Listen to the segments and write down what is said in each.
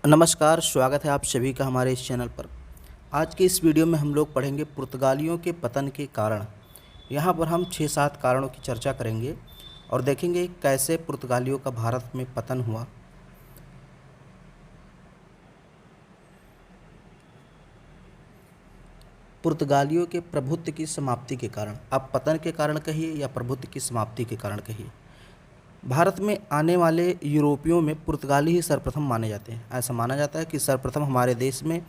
नमस्कार, स्वागत है आप सभी का हमारे इस चैनल पर। आज के इस वीडियो में हम लोग पढ़ेंगे पुर्तगालियों के पतन के कारण। यहाँ पर हम 6-7 कारणों की चर्चा करेंगे और देखेंगे कैसे पुर्तगालियों का भारत में पतन हुआ। पुर्तगालियों के प्रभुत्व की समाप्ति के कारण, आप पतन के कारण कहिए या प्रभुत्व की समाप्ति के कारण कहिए। भारत में आने वाले यूरोपियों में पुर्तगाली ही सर्वप्रथम माने जाते हैं। ऐसा माना जाता है कि सर्वप्रथम हमारे देश में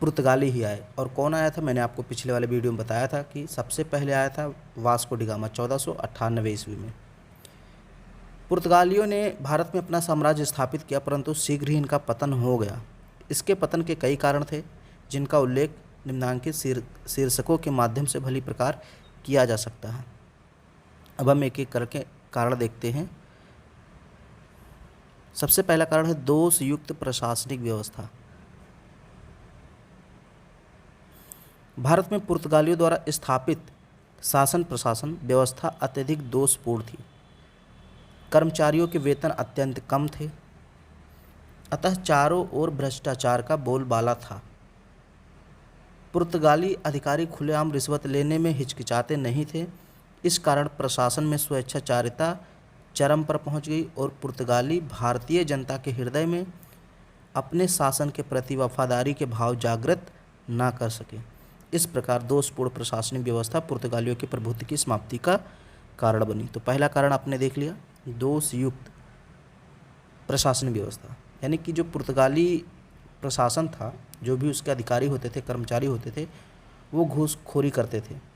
पुर्तगाली ही आए। और कौन आया था, मैंने आपको पिछले वाले वीडियो में बताया था कि सबसे पहले आया था वास्को डी गामा 1498 ईस्वी में। पुर्तगालियों ने भारत में अपना साम्राज्य स्थापित किया, परंतु शीघ्र ही इनका पतन हो गया। इसके पतन के कई कारण थे, जिनका उल्लेख निम्नांकित शीर्षकों के माध्यम से भली प्रकार किया जा सकता है। अब हम एक एक करके कारण देखते हैं। सबसे पहला कारण है दोषयुक्त प्रशासनिक व्यवस्था। भारत में पुर्तगालियों द्वारा स्थापित शासन प्रशासन व्यवस्था अत्यधिक दोषपूर्ण थी। कर्मचारियों के वेतन अत्यंत कम थे, अतः चारों ओर भ्रष्टाचार का बोलबाला था। पुर्तगाली अधिकारी खुलेआम रिश्वत लेने में हिचकिचाते नहीं थे। इस कारण प्रशासन में स्वेच्छाचारिता चरम पर पहुंच गई और पुर्तगाली भारतीय जनता के हृदय में अपने शासन के प्रति वफादारी के भाव जागृत ना कर सके। इस प्रकार दोषपूर्ण प्रशासनिक व्यवस्था पुर्तगालियों के प्रभुत्व की समाप्ति का कारण बनी। तो पहला कारण आपने देख लिया, दोषयुक्त प्रशासनिक व्यवस्था, यानी कि जो पुर्तगाली प्रशासन था, जो भी उसके अधिकारी होते थे, कर्मचारी होते थे, वो घूसखोरी करते थे।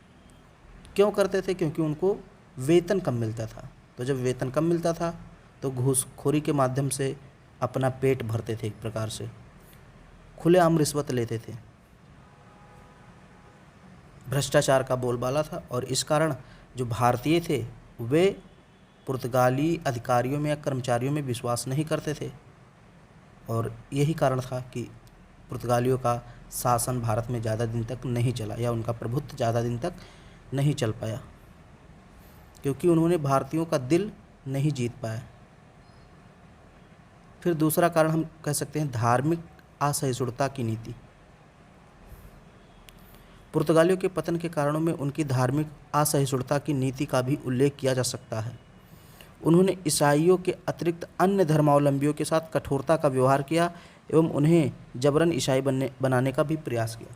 क्यों करते थे? क्योंकि उनको वेतन कम मिलता था। तो जब वेतन कम मिलता था तो घूसखोरी के माध्यम से अपना पेट भरते थे। एक प्रकार से खुलेआम रिश्वत लेते थे। भ्रष्टाचार का बोलबाला था और इस कारण जो भारतीय थे वे पुर्तगाली अधिकारियों में या कर्मचारियों में विश्वास नहीं करते थे। और यही कारण था कि पुर्तगालियों का शासन भारत में ज़्यादा दिन तक नहीं चला, या उनका प्रभुत्व ज़्यादा दिन तक नहीं चल पाया, क्योंकि उन्होंने भारतीयों का दिल नहीं जीत पाया। फिर दूसरा कारण हम कह सकते हैं धार्मिक असहिष्णुता की नीति। पुर्तगालियों के पतन के कारणों में उनकी धार्मिक असहिष्णुता की नीति का भी उल्लेख किया जा सकता है। उन्होंने ईसाइयों के अतिरिक्त अन्य धर्मावलंबियों के साथ कठोरता का व्यवहार किया एवं उन्हें जबरन ईसाई बनाने का भी प्रयास किया।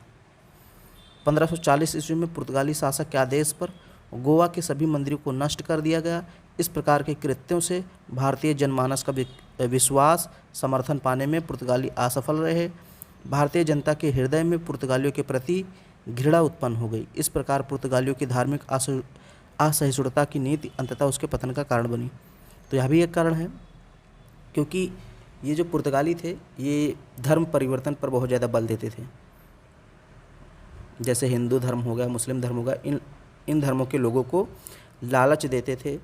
1540 ईस्वी में पुर्तगाली शासक के आदेश पर गोवा के सभी मंदिरों को नष्ट कर दिया गया। इस प्रकार के कृत्यों से भारतीय जनमानस का विश्वास समर्थन पाने में पुर्तगाली असफल रहे। भारतीय जनता के हृदय में पुर्तगालियों के प्रति घृणा उत्पन्न हो गई। इस प्रकार पुर्तगालियों की धार्मिक असहिष्णुता की नीति अंततः उसके पतन का कारण बनी। तो यह भी एक कारण है, क्योंकि ये जो पुर्तगाली थे ये धर्म परिवर्तन पर बहुत ज़्यादा बल देते थे। जैसे हिंदू धर्म हो गया, मुस्लिम धर्म हो गया, इन धर्मों के लोगों को लालच देते थे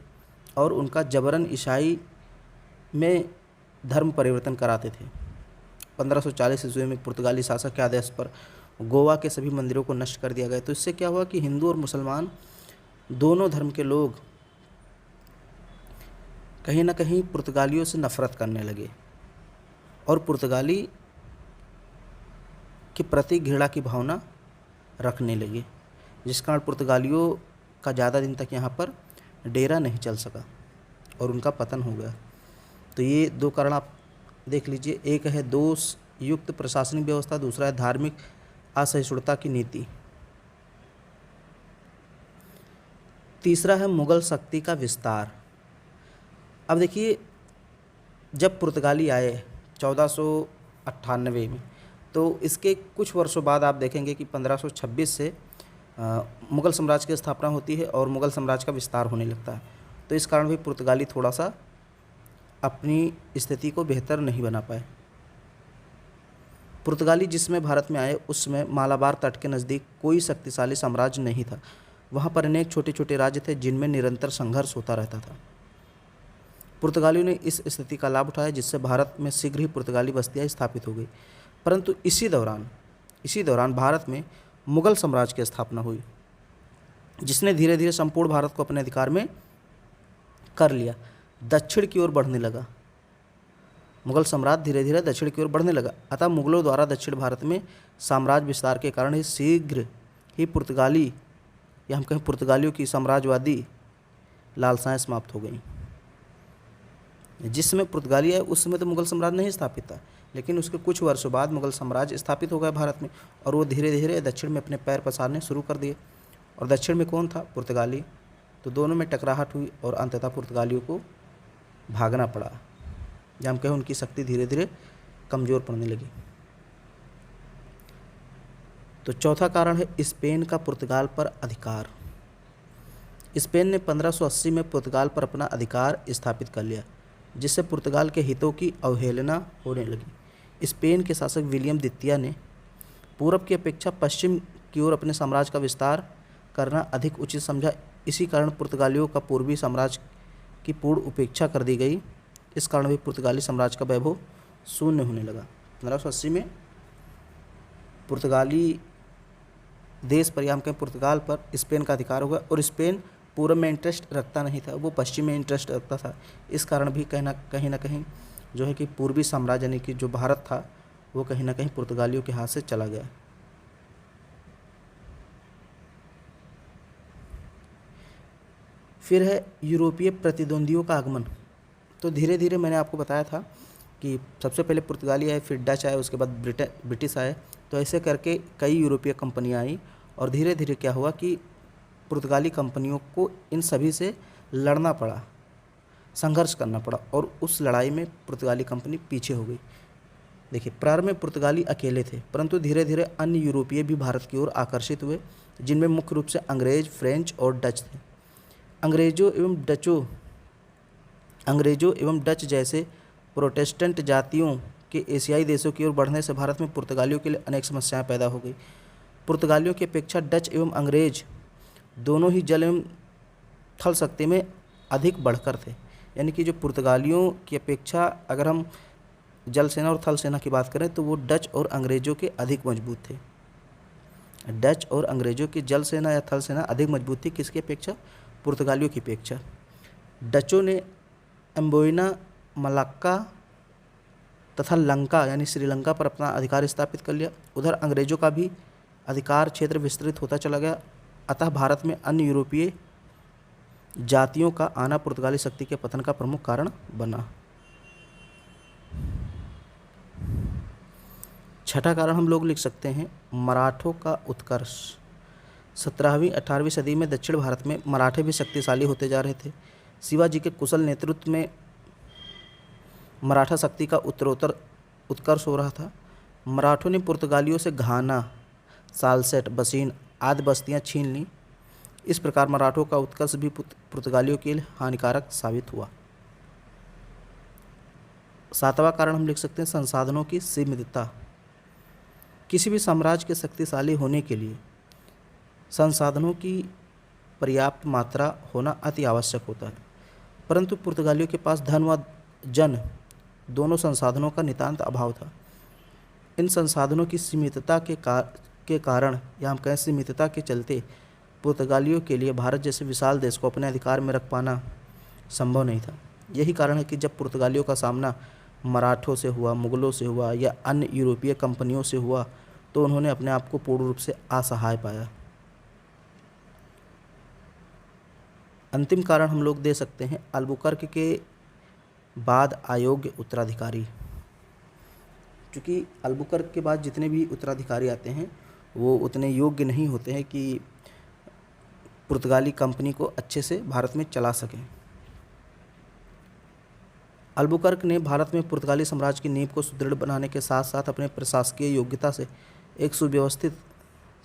और उनका जबरन ईसाई में धर्म परिवर्तन कराते थे। 1540 ईस्वी में पुर्तगाली शासक के आदेश पर गोवा के सभी मंदिरों को नष्ट कर दिया गया। तो इससे क्या हुआ कि हिंदू और मुसलमान दोनों धर्म के लोग कहीं ना कहीं पुर्तगालियों से नफरत करने लगे और पुर्तगाली के प्रति घृणा की भावना रखने लगे, जिस कारण पुर्तगालियों का ज़्यादा दिन तक यहाँ पर डेरा नहीं चल सका और उनका पतन हो गया। तो ये दो कारण आप देख लीजिए, एक है दोष युक्त प्रशासनिक व्यवस्था, दूसरा है धार्मिक असहिष्णुता की नीति, तीसरा है मुगल शक्ति का विस्तार। अब देखिए, जब पुर्तगाली आए 1498 में, तो इसके कुछ वर्षों बाद आप देखेंगे कि 1526 से मुग़ल साम्राज्य की स्थापना होती है और मुग़ल साम्राज्य का विस्तार होने लगता है। तो इस कारण भी पुर्तगाली थोड़ा सा अपनी स्थिति को बेहतर नहीं बना पाए। पुर्तगाली जिसमें भारत में आए उस समय मालाबार तट के नज़दीक कोई शक्तिशाली साम्राज्य नहीं था। वहाँ पर अनेक छोटे छोटे राज्य थे जिनमें निरंतर संघर्ष होता रहता था। पुर्तगालियों ने इस स्थिति का लाभ उठाया, जिससे भारत में शीघ्र ही पुर्तगाली बस्तियाँ स्थापित हो गई। परंतु इसी दौरान भारत में मुग़ल साम्राज्य की स्थापना हुई, जिसने धीरे धीरे संपूर्ण भारत को अपने अधिकार में कर लिया, दक्षिण की ओर बढ़ने लगा। मुगल साम्राज्य धीरे धीरे दक्षिण की ओर बढ़ने लगा। अतः मुगलों द्वारा दक्षिण भारत में साम्राज्य विस्तार के कारण ही शीघ्र ही पुर्तगाली या हम कहें पुर्तगालियों की साम्राज्यवादी लालसाएं समाप्त हो गईं। जिस समय पुर्तगाली आए उस समय तो मुगल साम्राज्य नहीं स्थापित था, लेकिन उसके कुछ वर्षों बाद मुगल साम्राज्य स्थापित हो गया भारत में, और वो धीरे धीरे दक्षिण में अपने पैर पसारने शुरू कर दिए। और दक्षिण में कौन था? पुर्तगाली। तो दोनों में टकराहट हुई और अंततः पुर्तगालियों को भागना पड़ा, या हम कहें उनकी शक्ति धीरे धीरे कमज़ोर पड़ने लगी। तो चौथा कारण है स्पेन का पुर्तगाल पर अधिकार। स्पेन ने 1580 में पुर्तगाल पर अपना अधिकार स्थापित कर लिया, जिससे पुर्तगाल के हितों की अवहेलना होने लगी। स्पेन के शासक विलियम द्वितीय ने पूरब की अपेक्षा पश्चिम की ओर अपने साम्राज्य का विस्तार करना अधिक उचित समझा। इसी कारण पुर्तगालियों का पूर्वी साम्राज्य की पूर्ण उपेक्षा कर दी गई। इस कारण भी पुर्तगाली साम्राज्य का वैभव शून्य होने लगा। 1580 में पुर्तगाली देश पर या हम कहें पुर्तगाल पर स्पेन का अधिकार होगा, और स्पेन पूरब में इंटरेस्ट रखता नहीं था, वो पश्चिम में इंटरेस्ट रखता था। इस कारण भी कहीं ना कहीं जो है कि पूर्वी साम्राज्य यानी कि जो भारत था वो कहीं ना कहीं पुर्तगालियों के हाथ से चला गया। फिर है यूरोपीय प्रतिद्वंदियों का आगमन। तो धीरे धीरे मैंने आपको बताया था कि सबसे पहले पुर्तगाली आए, फिर डच आए, उसके बाद ब्रिटिश आए। तो ऐसे करके कई यूरोपीय कंपनियां आई, और धीरे धीरे क्या हुआ कि पुर्तगाली कंपनियों को इन सभी से लड़ना पड़ा, संघर्ष करना पड़ा, और उस लड़ाई में पुर्तगाली कंपनी पीछे हो गई। देखिए, प्रारंभ में पुर्तगाली अकेले थे, परंतु धीरे धीरे अन्य यूरोपीय भी भारत की ओर आकर्षित हुए, जिनमें मुख्य रूप से अंग्रेज, फ्रेंच और डच थे। अंग्रेजों एवं डच जैसे प्रोटेस्टेंट जातियों के एशियाई देशों की ओर बढ़ने से भारत में पुर्तगालियों के लिए अनेक समस्याएं पैदा हो गई। पुर्तगालियों की अपेक्षा डच एवं अंग्रेज दोनों ही जल एवं थल शक्ति में अधिक बढ़कर थे। यानी कि जो पुर्तगालियों की अपेक्षा अगर हम जल सेना और थल सेना की बात करें तो वो डच और अंग्रेजों के अधिक मजबूत थे। डच और अंग्रेजों की जल सेना या थल सेना अधिक मजबूत थी, किसकी अपेक्षा? पुर्तगालियों की अपेक्षा। डचों ने एम्बोइना, मलाक्का तथा लंका यानी श्रीलंका पर अपना अधिकार स्थापित कर लिया। उधर अंग्रेजों का भी अधिकार क्षेत्र विस्तृत होता चला गया। अतः भारत में अन्य यूरोपीय जातियों का आना पुर्तगाली शक्ति के पतन का प्रमुख कारण बना। छठा कारण हम लोग लिख सकते हैं मराठों का उत्कर्ष। 17वीं 18वीं सदी में दक्षिण भारत में मराठे भी शक्तिशाली होते जा रहे थे। शिवाजी के कुशल नेतृत्व में मराठा शक्ति का उत्तरोत्तर उत्कर्ष हो रहा था। मराठों ने पुर्तगालियों से घाना, सालसेट, बसीन आदि बस्तियां छीन लीं। इस प्रकार मराठों का उत्कर्ष भी पुर्तगालियों के लिए हानिकारक साबित हुआ। सातवां कारण हम लिख सकते हैं संसाधनों की सीमितता। किसी भी साम्राज्य के शक्तिशाली होने के लिए संसाधनों की पर्याप्त मात्रा होना अति आवश्यक होता है, परंतु पुर्तगालियों के पास धन व जन दोनों संसाधनों का नितांत अभाव था। इन संसाधनों की सीमितता के कारण या हम कहें सीमितता के चलते पुर्तगालियों के लिए भारत जैसे विशाल देश को अपने अधिकार में रख पाना संभव नहीं था। यही कारण है कि जब पुर्तगालियों का सामना मराठों से हुआ, मुगलों से हुआ या अन्य यूरोपीय कंपनियों से हुआ तो उन्होंने अपने आप को पूर्ण रूप से असहाय पाया। अंतिम कारण हम लोग दे सकते हैं अल्बुकर्क के बाद अयोग्य उत्तराधिकारी। क्योंकि अल्बुकर्क के बाद जितने भी उत्तराधिकारी आते हैं वो उतने योग्य नहीं होते हैं कि पुर्तगाली कंपनी को अच्छे से भारत में चला सकें। अल्बुकर्क ने भारत में पुर्तगाली साम्राज्य की नींव को सुदृढ़ बनाने के साथ साथ अपने प्रशासकीय योग्यता से एक सुव्यवस्थित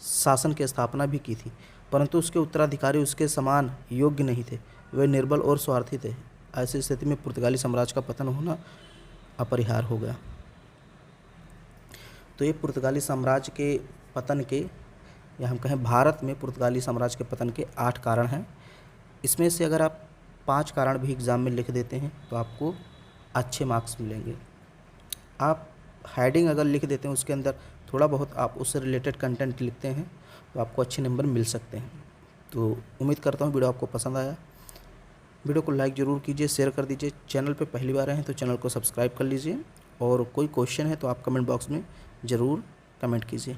शासन की स्थापना भी की थी, परंतु उसके उत्तराधिकारी उसके समान योग्य नहीं थे, वे निर्बल और स्वार्थी थे। ऐसी स्थिति में पुर्तगाली साम्राज्य का पतन होना अपरिहार्य हो गया। तो ये पुर्तगाली साम्राज्य के पतन के या हम कहें भारत में पुर्तगाली साम्राज्य के पतन के 8 कारण हैं। इसमें से अगर आप 5 कारण भी एग्ज़ाम में लिख देते हैं तो आपको अच्छे मार्क्स मिलेंगे। आप हेडिंग अगर लिख देते हैं उसके अंदर थोड़ा बहुत आप उससे रिलेटेड कंटेंट लिखते हैं तो आपको अच्छे नंबर मिल सकते हैं। तो उम्मीद करता हूँ वीडियो आपको पसंद आया। वीडियो को लाइक ज़रूर कीजिए, शेयर कर दीजिए। चैनल पे पहली बार आए हैं तो चैनल को सब्सक्राइब कर लीजिए, और कोई क्वेश्चन है तो आप कमेंट बॉक्स में ज़रूर कमेंट कीजिए।